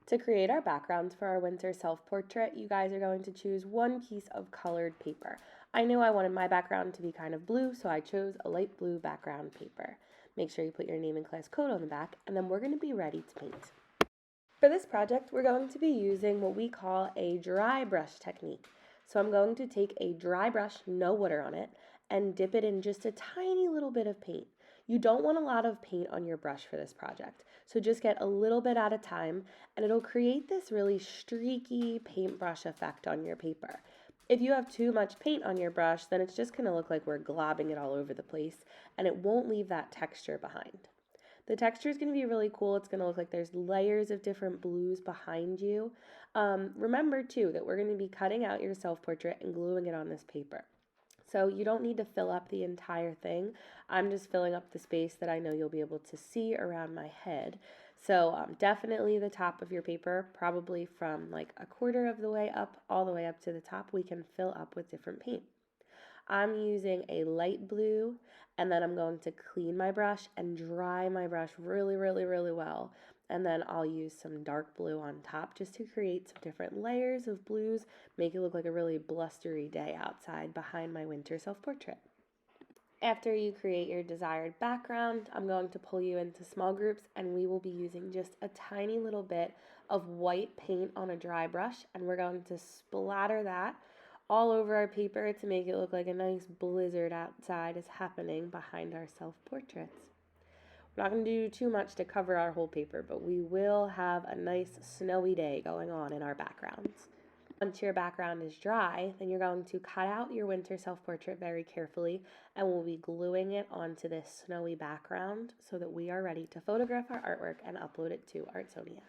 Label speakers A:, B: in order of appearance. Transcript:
A: To create our backgrounds for our winter self-portrait, you guys are going to choose one piece of colored paper. I knew I wanted my background to be kind of blue, so I chose a light blue background paper. Make sure you put your name and class code on the back, and then we're going to be ready to paint. For this project, we're going to be using what we call a dry brush technique. So I'm going to take a dry brush, no water on it, and dip it in just a tiny little bit of paint. You don't want a lot of paint on your brush for this project, so just get a little bit at a time, and it'll create this really streaky paintbrush effect on your paper. If you have too much paint on your brush, then it's just going to look like we're globbing it all over the place, and it won't leave that texture behind. The texture is going to be really cool. It's going to look like there's layers of different blues behind you. Remember, too, that we're going to be cutting out your self-portrait and gluing it on this paper. So you don't need to fill up the entire thing. I'm just filling up the space that I know you'll be able to see around my head. So definitely the top of your paper, probably from like a quarter of the way up all the way up to the top, we can fill up with different paint. I'm using a light blue, and then I'm going to clean my brush and dry my brush really, really, really well. And then I'll use some dark blue on top just to create some different layers of blues, make it look like a really blustery day outside behind my winter self-portrait. After you create your desired background, I'm going to pull you into small groups, and we will be using just a tiny little bit of white paint on a dry brush, and we're going to splatter that all over our paper to make it look like a nice blizzard outside is happening behind our self-portraits. We're not going to do too much to cover our whole paper, but we will have a nice snowy day going on in our backgrounds. Once your background is dry, then you're going to cut out your winter self-portrait very carefully, and we'll be gluing it onto this snowy background so that we are ready to photograph our artwork and upload it to Artsonia.